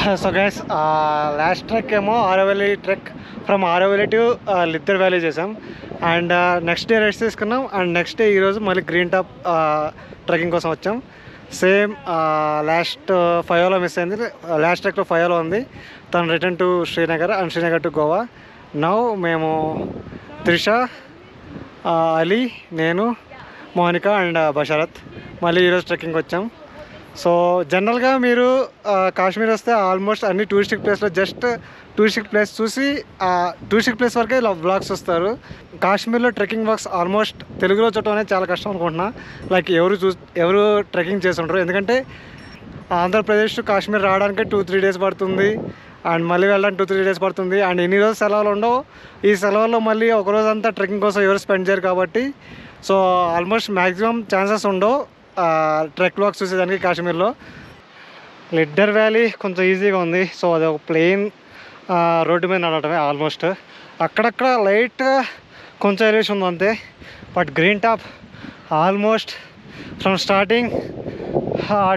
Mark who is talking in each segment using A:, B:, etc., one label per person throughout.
A: So guys last trek ఏమో Aru valley trek from Aru valley to Lidder valley చేసాం. And next day rest తీసుకున్నాం. And next day ఈరోజు మళ్ళీ గ్రీన్ టాప్ ట్రెక్కింగ్ కోసం వచ్చాం. సేమ్ లాస్ట్ 5 మిస్ అయింది. లాస్ట్ ట్రెక్లో 5 ఉంది. తను return to Srinagar and Srinagar to Goa. Now మేము త్రిష, అలీ, నేను, మోనిక అండ్ బషరత్ మళ్ళీ ఈరోజు ట్రెక్కింగ్ వచ్చాం. సో జనరల్గా మీరు కాశ్మీర్ వస్తే ఆల్మోస్ట్ అన్ని టూరిస్టిక్ ప్లేస్లో జస్ట్ టూరిస్టిక్ ప్లేస్ చూసి టూరిస్టిక్ ప్లేస్ వరకే వ్లాగ్స్ వస్తారు. కాశ్మీర్లో ట్రెక్కింగ్ వ్లాగ్స్ ఆల్మోస్ట్ తెలుగులో చూడటం అనేది చాలా కష్టం అనుకుంటున్నా. లైక్ ఎవరు ట్రెక్కింగ్ చేస్తుంటారు, ఎందుకంటే ఆంధ్రప్రదేశ్ టు కాశ్మీర్ రావడానికి 2-3 డేస్ పడుతుంది. అండ్ మళ్ళీ వెళ్ళడానికి 2-3 డేస్ పడుతుంది. అండ్ ఎన్ని రోజులు సెలవులు ఉండవు. ఈ సెలవుల్లో మళ్ళీ ఒక రోజు అంతా ట్రెక్కింగ్ కోసం ఎవరు స్పెండ్ చేయరు కాబట్టి సో ఆల్మోస్ట్ మ్యాక్సిమం ఛాన్సెస్ ఉండవు ట్రెక్ వ్లాగ్స్ చూసేదానికి. కాశ్మీర్లో లిద్దర్ వ్యాలీ కొంచెం ఈజీగా ఉంది. సో అది ఒక ప్లెయిన్ రోడ్డు మీద నడవటమే. ఆల్మోస్ట్ అక్కడక్కడ లైట్గా కొంచెం ఎలివేషన్ ఉంది అంతే. But green top almost from starting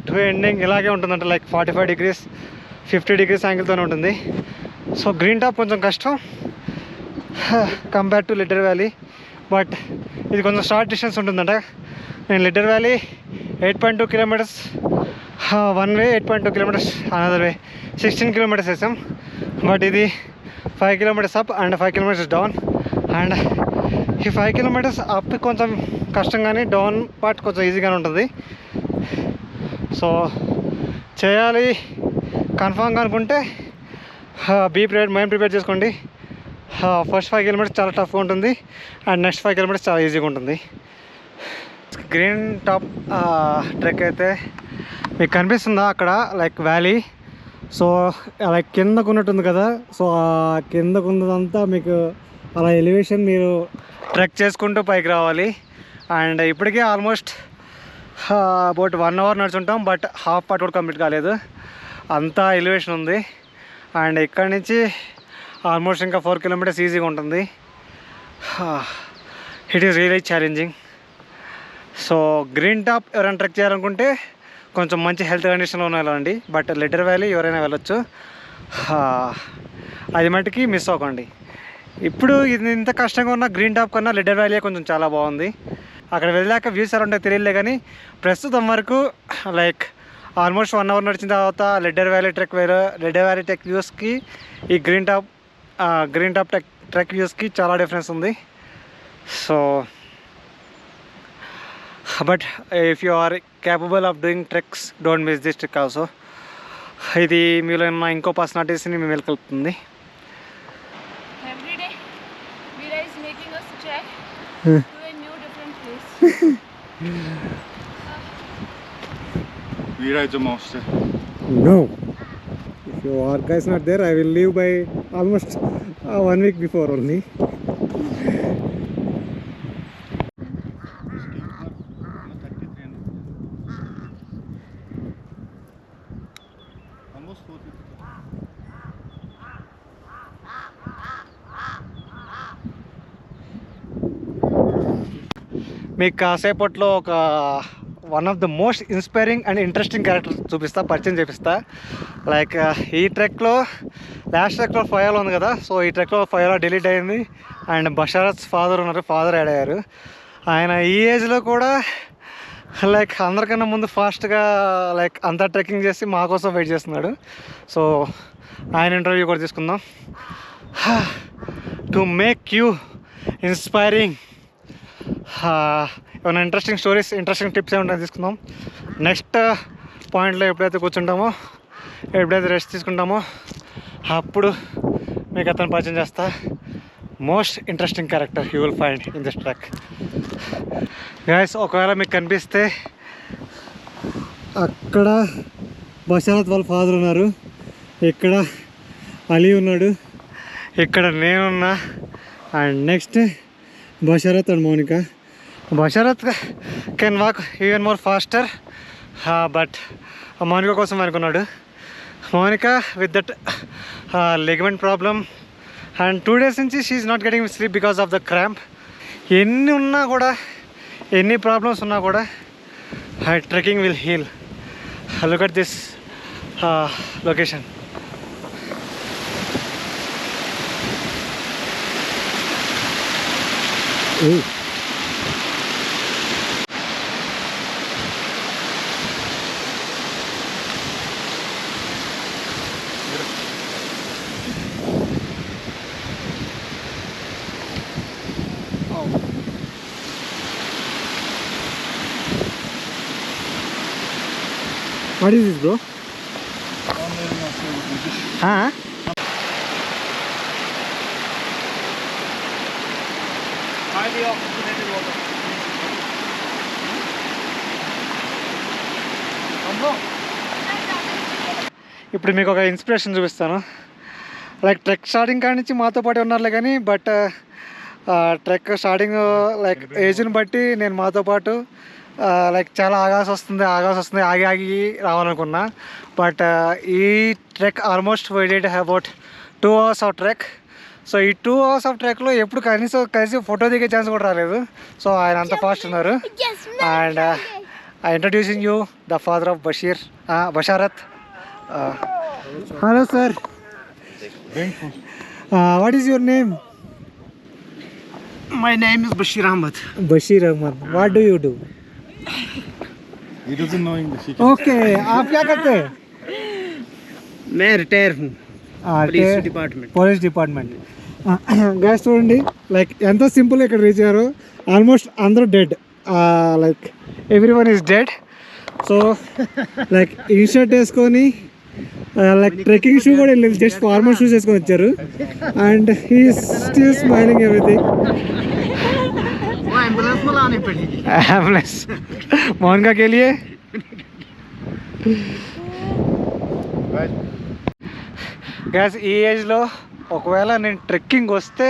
A: to ending ఇలాగే ఉంటుందంటే లైక్ 45 degrees 50 degrees యాంగిల్తోనే ఉంటుంది. సో గ్రీన్ టాప్ కొంచెం కష్టం compare to Lidder valley. But ఇది కొంచెం షార్ట్ డిస్టెన్స్ ఉంటుందంట. నేను Lidder valley 8.2 kilometers one way, 8.2 kilometers another way, 16 kilometers వేసాం. బట్ ఇది 5 kilometers up and 5 kilometers down. And ఈ 5 kilometers అప్ కొంచెం కష్టం, కానీ డౌన్ పార్ట్ కొంచెం ఈజీగానే ఉంటుంది. సో చేయాలి కన్ఫామ్గా అనుకుంటే మైండ్ ప్రిపేర్ చేసుకోండి. ఫస్ట్ 5 kilometers చాలా టఫ్గా ఉంటుంది. అండ్ నెక్స్ట్ 5 kilometers చాలా ఈజీగా ఉంటుంది. గ్రీన్ టాప్ ట్రెక్ అయితే మీకు కనిపిస్తుందా అక్కడ లైక్ వ్యాలీ. సో లైక్ కిందకు ఉన్నట్టుంది కదా. సో ఆ కిందకు ఉన్నదంతా మీకు అలా ఎలివేషన్ మీరు ట్రెక్ చేసుకుంటూ పైకి రావాలి. అండ్ ఇప్పటికే ఆల్మోస్ట్ అబౌట్ 1 hour నడుచుంటాం. బట్ హాఫ్ పార్ట్ కూడా కంప్లీట్ కాలేదు, అంతా ఎలివేషన్ ఉంది. అండ్ ఇక్కడి నుంచి ఆల్మోస్ట్ ఇంకా 4 kilometers ఈజీగా ఉంటుంది. It is really challenging. So green top ఎవరైనా ట్రెక్ చేయాలనుకుంటే కొంచెం మంచి హెల్త్ కండిషన్లో ఉండాలండి. బట్ లిద్దర్ వ్యాలీ ఎవరైనా వెళ్ళొచ్చు, అది మటుకి మిస్ అవ్వకండి. ఇప్పుడు ఇది ఇంత కష్టంగా ఉన్న గ్రీన్ టాప్ కన్నా లిద్దర్ వ్యాలీ కొంచెం చాలా బాగుంది. అక్కడ వెళ్ళాక వ్యూస్ ఎలా ఉంటాయో తెలియలే, కానీ ప్రస్తుతం వరకు లైక్ ఆల్మోస్ట్ 1 hour నడిచిన తర్వాత లిద్దర్ వ్యాలీ ట్రెక్ వ్యూస్కి ఈ గ్రీన్ టాప్ ట్రెక్ వ్యూస్కి చాలా డిఫరెన్స్ ఉంది. So but if you are capable of doing treks, don't miss this trek also. ఇది మీలో ఉన్న ఇంకో పర్సనాలిటీస్ని మేము వెళ్ళగలుగుతుంది.
B: Veera is a monster.
A: No. If your guy is not there, I will leave by almost 1 week before only. మీకు కాసేపట్లో ఒక one of the most inspiring and interesting character పరిచయం చేపిస్తా. లైక్ ఈ ట్రెక్లో లాస్ట్ ట్రెక్లో 5 ఉంది కదా. సో ఈ ట్రెక్లో 5 డిలీట్ అయింది. అండ్ బషరత్ ఫాదర్ ఉన్నారు, ఫాదర్ యాడ్ అయ్యారు. ఆయన ఈ ఏజ్లో కూడా లైక్ అందరికన్నా ముందు ఫాస్ట్గా లైక్ అంతా ట్రెక్కింగ్ చేసి మా కోసం వెయిట్ చేస్తున్నాడు. సో ఆయన ఇంటర్వ్యూ కూడా తీసుకుందాం. టు మేక్ యూ ఇన్స్పైరింగ్, ఏమైనా ఇంట్రెస్టింగ్ స్టోరీస్, ఇంట్రెస్టింగ్ టిప్స్ ఏమైనా తీసుకుందాం. నెక్స్ట్ పాయింట్లో ఎప్పుడైతే కూర్చుంటామో, ఎప్పుడైతే రెస్ట్ తీసుకుంటామో అప్పుడు మీకు అతను పరిచయం చేస్తా. Most interesting character you will find in this track. Guys, ఒకవేళ మీకు కనిపిస్తే అక్కడ బషరత్ వాళ్ళ ఫాదర్ ఉన్నారు, ఇక్కడ అలీ ఉన్నాడు, ఇక్కడ నేనున్నా. And next Basharat and Monica. Basharat can walk even more faster, but Monica కోసం అనుకున్నాడు. Monica with that ligament problem and 2 days నుంచి she's not getting sleep because of the cramp. ఎన్ని ఉన్నా కూడా, ఎన్ని ప్రాబ్లమ్స్ ఉన్నా కూడా trekking will heal. Look at this location. What is this, bro? Huh?
B: Highly oxygenated water.
A: ఇప్పుడు మీకు ఒక ఇన్స్పిరేషన్ చూపిస్తాను. లైక్ ట్రెక్ స్టార్టింగ్ కాడి నుంచి మాతో పాటు ఉన్నారులే కానీ బట్ ట్రెక్ స్టార్టింగ్ లైక్ ఏజ్ని బట్టి నేను మాతో పాటు లైక్ చాలా ఆగాల్సి వస్తుంది ఆగి ఆగి రావాలనుకున్నా. బట్ ఈ trek almost we did about 2 hours of trek. So ఈ 2 hours ఆఫ్ ట్రెక్లో ఎప్పుడు కలిసి ఫోటో దిగే ఛాన్స్ కూడా రాలేదు. సో ఆయన అంత ఫాస్ట్ ఉన్నారు. And I introducing you the father of Basharat. Hello sir, what is your name?
B: My name is Bashir Ahmed.
A: Bashir Ahmed. What do you do?
B: He doesn't know English.
A: Okay, आप क्या करते हैं?
B: मैं retire हूँ police department.
A: Police department. Guys చూడండి, like ఎంత simple ఇక్కడ reach అయ్యారు. ఆల్మోస్ట్ అందరూ dead, like everyone is dead. So like in shirt వేసుకొని లైక్ ట్రెక్కింగ్ షూ కూడా వెళ్ళి జస్ట్ ఫార్మల్ షూస్ వేసుకొని వచ్చారు. And he still smiling everything. Ambulance मोहनका के लिए. గ్యాస్ ఈ ఏజ్లో ఒకవేళ నేను ట్రెక్కింగ్ వస్తే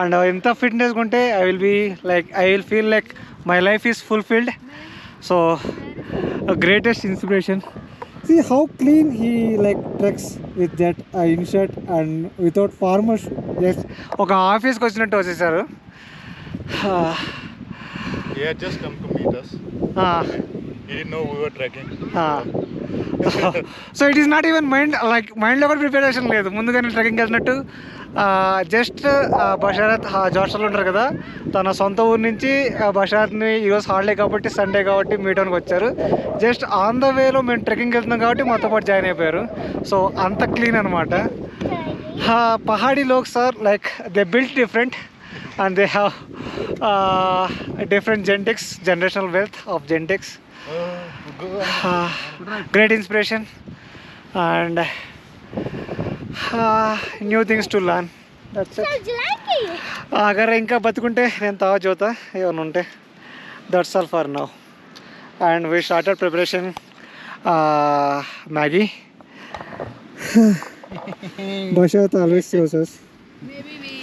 A: అండ్ ఎంత ఫిట్నెస్ ఉంటే I will feel like my life is fulfilled. So greatest inspiration. See how clean he like treks with that inshirt and without formal shoe. Yes, ఒక ఆఫీస్కి వచ్చినట్టు వచ్చేసారు.
B: He had just come to meet us. He didn't know we were trekking.
A: So it is not even మైండ్లో కూడా preparation లేదు. ముందుగానే trekking వెళ్తున్నట్టు just బషారత్ జార్షల్లో ఉంటారు కదా, తన సొంత ఊరు నుంచి బషారత్ని ఈరోజు హాలిడే కాబట్టి సండే కాబట్టి మీట్ అవడానికి వచ్చారు. జస్ట్ ఆన్ ద వేలో మేము ట్రెక్కింగ్ వెళ్తున్నాం కాబట్టి మాతో పాటు జాయిన్ అయిపోయారు. సో అంత క్లీన్ అనమాట. పహాడీ లోక్స్ are like they built different and they have different genetics, generational wealth of genetics. Great inspiration and new things to learn. That's it. Agar ఇంకా బతుకుంటే నేను తావా చోతా ఏమైనా ఉంటే. That's all for now. And we started preparation Maggie. Basharat always shows us.
C: Maybe we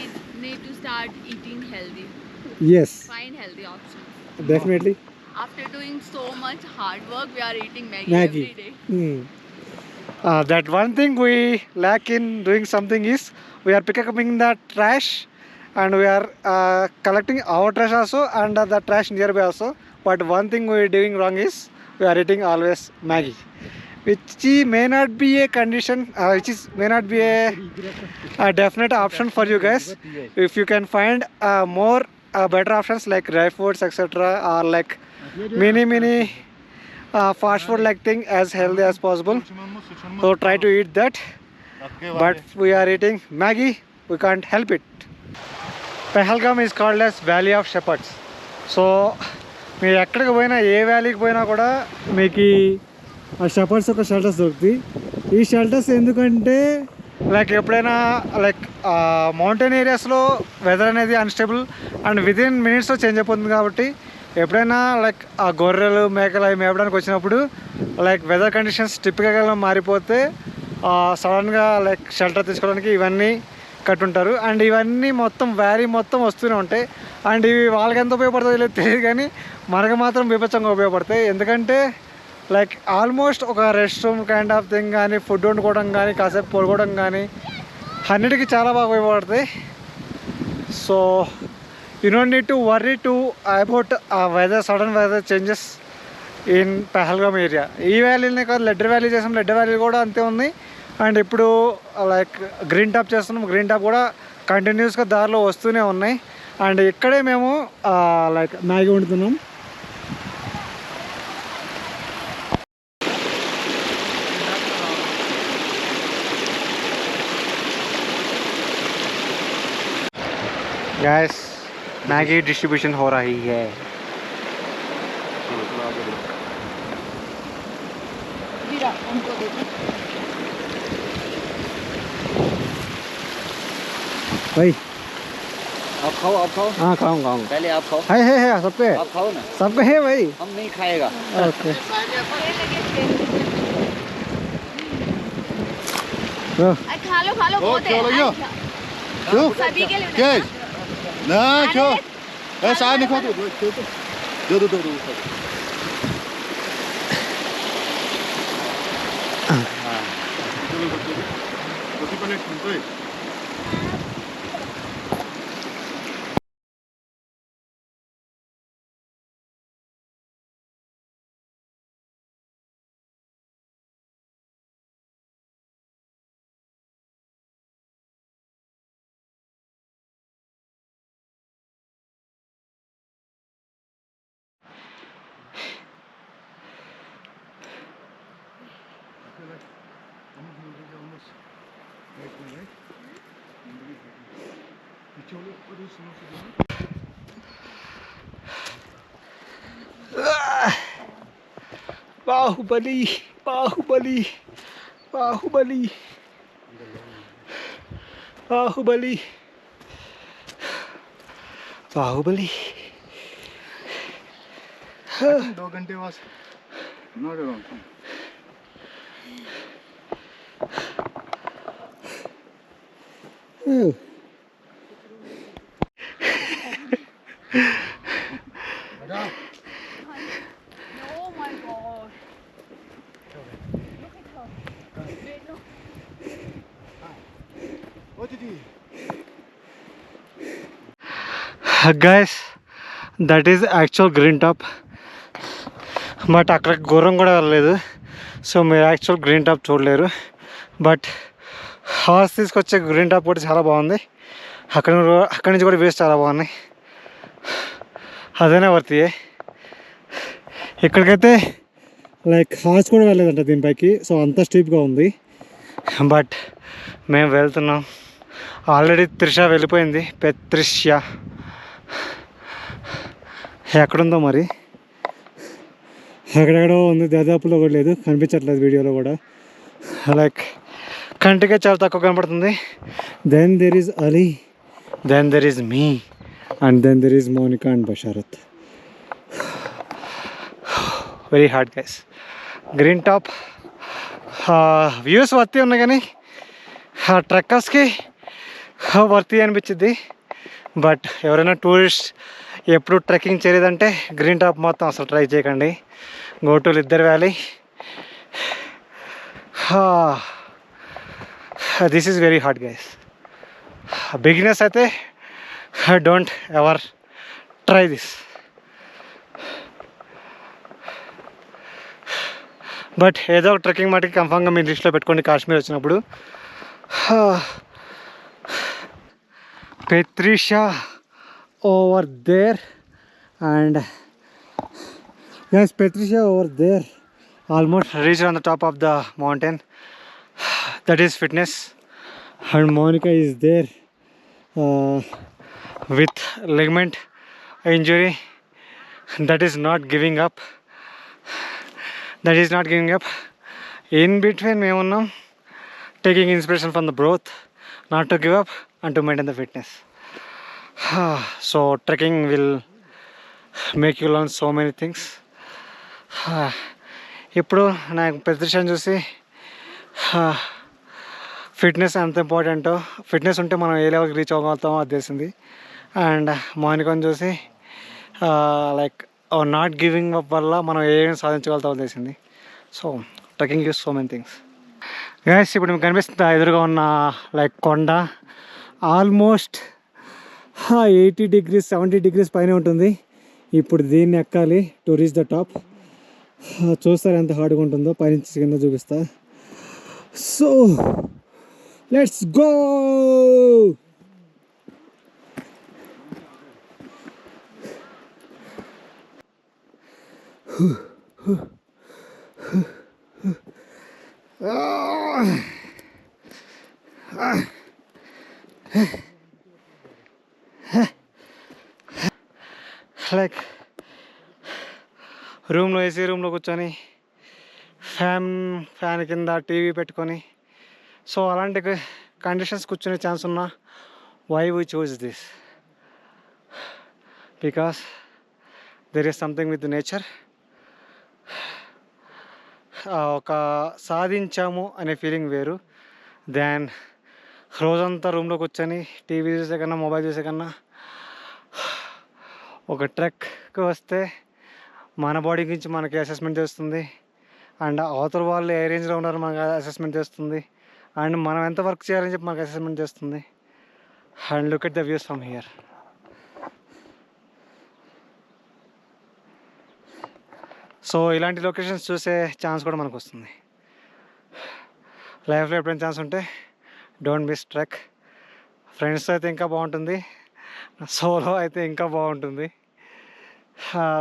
C: need to start eating healthy.
A: Yes.
C: Find healthy options.
A: Definitely.
C: After doing so much hard work, we are eating Maggie
A: Maggie.
C: every day.
A: That one thing we lack in doing something is we are picking the trash and we are collecting our trash also and the trash nearby also. But one thing we are doing wrong is we are eating always Maggie, which may not be a condition, may not be a definite option for you guys. If you can find more better options like dry foods etc or like mini fast food like thing as healthy as possible, so try to eat that. But we are eating Maggie, we can't help it. Pahalgam is called as Valley of Shepherds. So మీరు ఎక్కడికి పోయినా ఏ వ్యాలీకి పోయినా కూడా మీకు ఆ shepherd's ఒక shelters దొరుకుతాయి. ఈ షెల్టర్స్ ఎందుకంటే లైక్ ఎప్పుడైనా లైక్ మౌంటైన్ ఏరియాస్లో వెదర్ అనేది అన్స్టేబుల్ అండ్ విదిన్ మినిట్స్లో చేంజ్ అయిపోతుంది కాబట్టి ఎప్పుడైనా లైక్ ఆ గొర్రెలు మేకలు అవి మేపడానికి వచ్చినప్పుడు లైక్ వెదర్ కండిషన్స్ టిపికల్గా మారిపోతే సడన్గా లైక్ షెల్టర్ తీసుకోవడానికి ఇవన్నీ కట్టుంటారు. అండ్ ఇవన్నీ మొత్తం వ్యాలీ మొత్తం వస్తూనే ఉంటాయి. అండ్ ఇవి వాళ్ళకి ఎంత ఉపయోగపడుతుందో లేదు తెలియదు కానీ మనకు మాత్రం బీభత్సంగా ఉపయోగపడతాయి. ఎందుకంటే లైక్ ఆల్మోస్ట్ ఒక rest room kind of thing కానీ ఫుడ్ వండుకోవడం కానీ కాసేపు పడుకోవడం కానీ అన్నిటికీ చాలా బాగా ఉపయోగపడతాయి. So you don't need to worry to about weather sudden weather changes in Pahalgam area. ఈ వ్యాలీనే కాదు, లెడ్డర్ వ్యాలీ చేసాం, లెడ్డర్ వ్యాలీ కూడా అంతే ఉంది. అండ్ ఇప్పుడు లైక్ గ్రీన్ టాప్ చేస్తున్నాం, గ్రీన్ టాప్ కూడా కంటిన్యూస్గా దారిలో వస్తూనే ఉన్నాయి. అండ్ ఇక్కడే మేము లైక్ మ్యాగీ వండుతున్నాం. गैस मैगी डिस्ट्रीब्यूशन हो रही है. भाई
D: आप खाओ
A: हाँ खाऊंगा.
D: पहले आप खाओ
A: है सबके
D: आप खाओ ना
A: सबके है भाई.
D: हम नहीं खाएगा
A: ओके
C: खा लो बहुत है.
B: चलो यो.
C: क्यों? सभी के लिए
B: क्या? ना क्यों?
C: अरे,
B: ऐसा नहीं खाते. दो. रोटी पनीर सुनते हैं.
A: बाहुबली बाहुबली बाहुबली बाहुबली बाहुबली
B: 2 घंटे was not around.
C: Oh my god.
B: What did he?
A: Guys that is actual green top. But అక్కడ గుర్రం కూడా వెళ్ళలేదు, సో మీరు యాక్చువల్ గ్రీన్ టాప్ చూడలేరు. బట్ హార్స్ తీసుకొచ్చే గ్రీన్ టాప్ కూడా చాలా బాగుంది. అక్కడి నుంచి కూడా వ్యూస్ చాలా బాగున్నాయి. అదేనే వర్తియే. ఇక్కడికైతే లైక్ హార్స్ కూడా వెళ్ళలేదంట దీనిపైకి, సో అంత స్టీప్గా ఉంది. బట్ మేము వెళ్తున్నాం. ఆల్రెడీ త్రిష వెళ్ళిపోయింది. పెత్రిష ఎక్కడుందో మరి, ఎక్కడెక్కడో ఉంది, దాదాపులో కూడా లేదు, కనిపించట్లేదు వీడియోలో కూడా. లైక్ కంటికే చాలా తక్కువ కనపడుతుంది. Then there is Ali, then there is me, and then there is Monica and Basharat. Very hard guys. Green top views worthy ఉన్నాయి, కానీ ట్రెక్కర్స్కి వర్తి అనిపించింది. బట్ ఎవరైనా టూరిస్ట్ ఎప్పుడు ట్రెక్కింగ్ చేయలేదంటే గ్రీన్ టాప్ మొత్తం అసలు ట్రై చేయకండి. Go to Lidder valley. This is very hard guys. Beginners అయితే don't ever try this. But ఏదో ఒక ట్రెక్కింగ్ మటుకి కన్ఫామ్గా మీ లిస్ట్లో పెట్టుకోండి కాశ్మీర్ వచ్చినప్పుడు. Petrisha over there, and yes, Petrisha over there, almost reached on the top of the mountain. That is fitness. And Monica is there with ligament injury. That is not giving up. In between మేము ఉన్నాం, taking inspiration from the growth, not to give up and to maintain the fitness. So trekking will make you learn so many things. ఇప్పుడు నాకు పెద్ద చూసి fitness ఎంత ఇంపార్టెంటో, fitness ఉంటే మనం ఏ లెవెల్కి రీచ్ అవ్వగలుగుతామో అది తెలిసింది. అండ్ మోనికాని చూసి లైక్ నాట్ గివింగ్ అప్ వల్ల మనం ఏం సాధించగలుగుతామో తెలిసింది. So trekking use so many things. Guys ఇప్పుడు మీకు కనిపిస్తుంది ఎదురుగా ఉన్న లైక్ కొండ ఆల్మోస్ట్ 80 degrees 70 degrees పైన ఉంటుంది. ఇప్పుడు దీన్ని ఎక్కాలి టు రీచ్ ద టాప్. చూస్తారు ఎంత హార్డ్గా ఉంటుందో, పైనుంచి కింద చూపిస్తా. So let's go. లైక్ రూమ్లో ఏసీ రూమ్లో కూర్చొని ఫ్యాన్ కింద టీవీ పెట్టుకొని సో అలాంటి కండిషన్స్ కూర్చునే ఛాన్స్ ఉన్నా why we choose this because there is something with nature. ఒక సాధించాము అనే ఫీలింగ్ వేరు దాన్ రోజంతా రూమ్లో కూర్చొని టీవీ చూసే కన్నా మొబైల్ చూసే కన్నా ఒక ట్రెక్కి వస్తే మన బాడీ గురించి మనకి అసెస్మెంట్ చేస్తుంది అండ్ అవతల వాళ్ళు ఏ రేంజ్లో ఉన్నారో మనకు అసెస్మెంట్ చేస్తుంది అండ్ మనం ఎంత వర్క్ చేయాలని చెప్పి మనకు అసెస్మెంట్ చేస్తుంది. And look at the views from here. So ఇలాంటి లొకేషన్స్ చూసే ఛాన్స్ కూడా మనకు వస్తుంది. లైఫ్లో ఎప్పుడైనా ఛాన్స్ ఉంటే డోంట్ మిస్ ట్రెక్. ఫ్రెండ్స్తో అయితే ఇంకా బాగుంటుంది, సోలో అయితే ఇంకా బాగుంటుంది.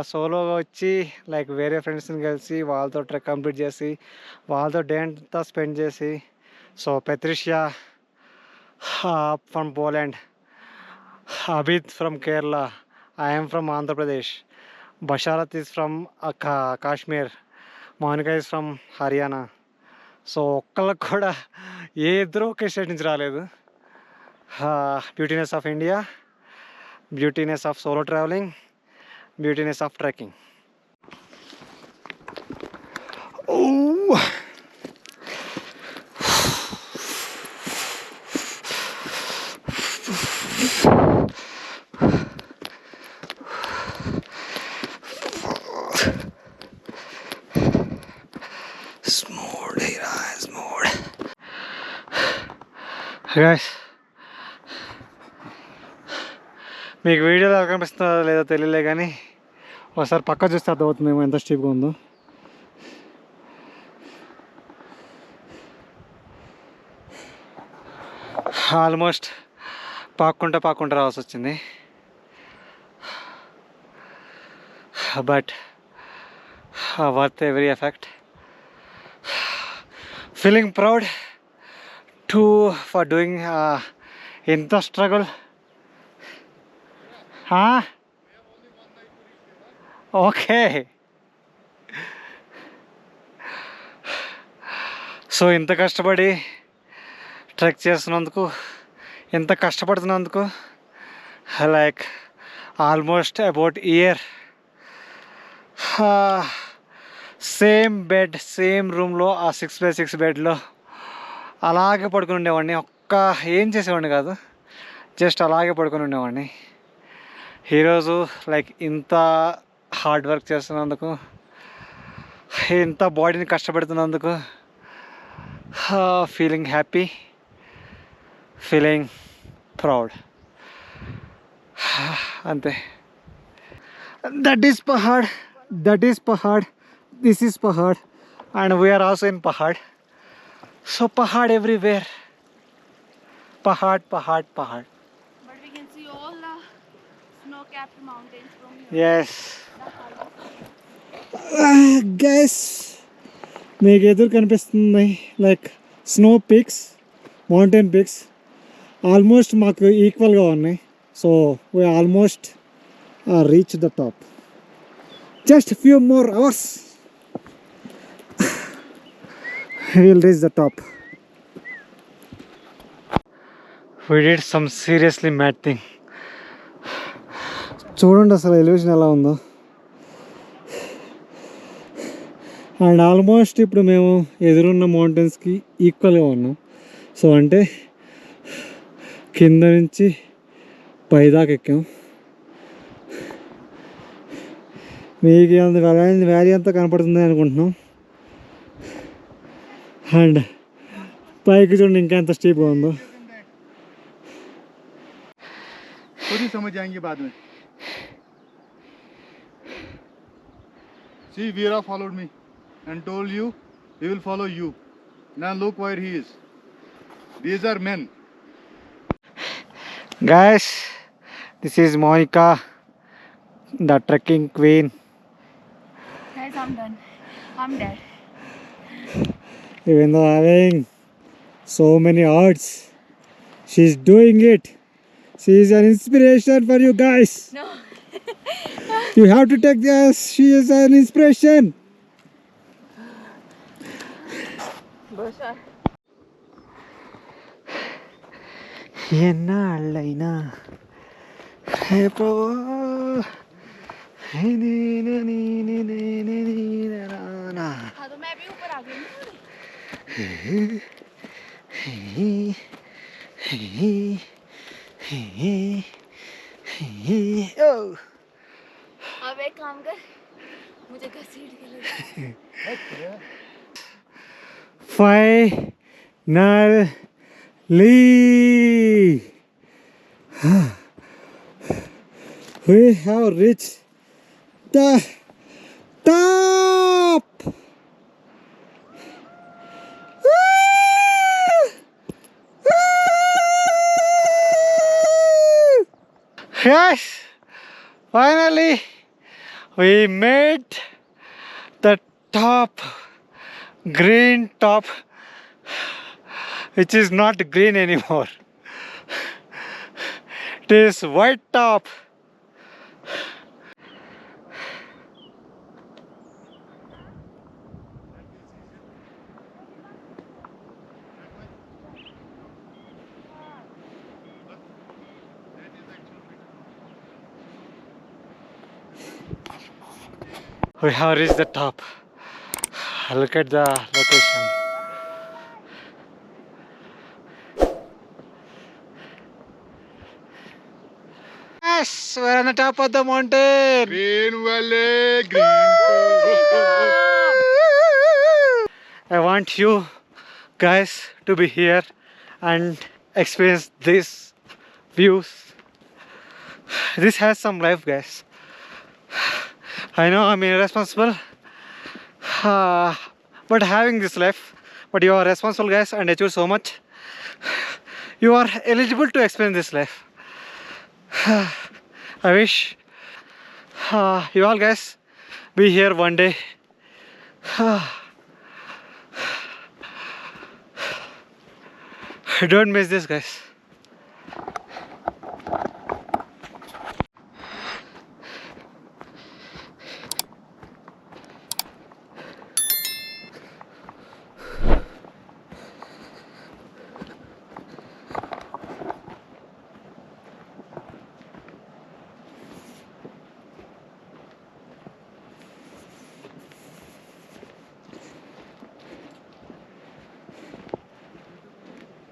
A: సోలోగా వచ్చి లైక్ వేరే ఫ్రెండ్స్ని కలిసి వాళ్ళతో ట్రెక్ కంప్లీట్ చేసి వాళ్ళతో డే అంతా స్పెండ్ చేసి. So Patricia from Poland, Abid from Kerala, I'm from Andhra Pradesh, బషారత్ is from Kashmir, Monika is from Haryana. So ఒక్కళ్ళకి కూడా ఏ ఇద్దరు ఒకే స్టేట్ నుంచి రాలేదు. Beautiness of India, beautiness of solo travelling, beautiness of trekking. Guys మీకు వీడియోలో ఎలా కనిపిస్తుందో లేదో తెలియలే కానీ ఒకసారి పక్క చూస్తే అర్థమవుతుందేమో ఎంత స్టీప్గా ఉందో. ఆల్మోస్ట్ పాక్కుంటా రావాల్సి వచ్చింది. But worth every effort. Feeling proud for doing ఇంత స్ట్రగుల్. ఓకే, సో ఇంత కష్టపడి ట్రెక్ చేస్తున్నందుకు, ఎంత కష్టపడుతున్నందుకు like almost about year same bed same రూమ్లో ఆ 6x6 బెడ్లో అలాగే పడుకుని ఉండేవాడిని. ఏం చేసేవాడిని కాదు, జస్ట్ అలాగే పడుకొని ఉండేవాడిని. ఈరోజు లైక్ ఇంత హార్డ్ వర్క్ చేస్తున్నందుకు, ఇంత బాడీని కష్టపెడుతున్నందుకు ఫీలింగ్ హ్యాపీ, ఫీలింగ్ ప్రౌడ్, అంతే. That is pahad, this is pahad and we are also in pahad. So pahad everywhere, pahad.
C: But we can see all the snow-capped mountains from here.
A: Yes. Guys, మీకు ఎదురు కనిపిస్తుంది like snow peaks, mountain peaks almost మాకు ఈక్వల్గా ఉన్నాయి. So we almost reach the top. Just few more hours we will reach the top. We did some seriously mad thing. చూడండి అసలు elevation ఎలా ఉందో. అండ్ ఆల్మోస్ట్ ఇప్పుడు మేము ఎదురున్న మౌంటైన్స్కి ఈక్వల్గా ఉన్నాం. సో అంటే కింద నుంచి పైదాకా ఎక్కాం. మీకు అంత వ్యాలీ అంతా కనపడుతుంది అనుకుంటున్నాం. అండ్ పైకి చూడండి ఇంకా ఎంత స్టీప్గా ఉందో.
B: खुद ही समझ जाएंगे बाद में. See, Veera followed me and told you he will follow you. Now look where he is. These are men.
A: Guys, this is Monica, the trekking queen.
C: Guys, I'm done. I'm dead.
A: Even though having so many odds, she's doing it. She is an inspiration for you guys.
C: No.
A: You have to take this. She is an inspiration. ఎన్నాళ్ళైనా రేపు
C: हाँ तो मैं भी ऊपर आ गई अब एक काम कर मुझे घसीट के ले
A: Finally, we have reached the top. Yes, finally we made the top, green top, which is not green anymore. It is white top. We have reached the top. Look at the location. Yes, we're on the top of the mountain.
B: Green Valley, Green.
A: I want you guys to be here and experience these views. This has some life, guys. I know I'm irresponsible, but having this life, but you are responsible, guys, and achieve so much. You are eligible to experience this life. I wish you all guys be here one day. Don't miss this, guys.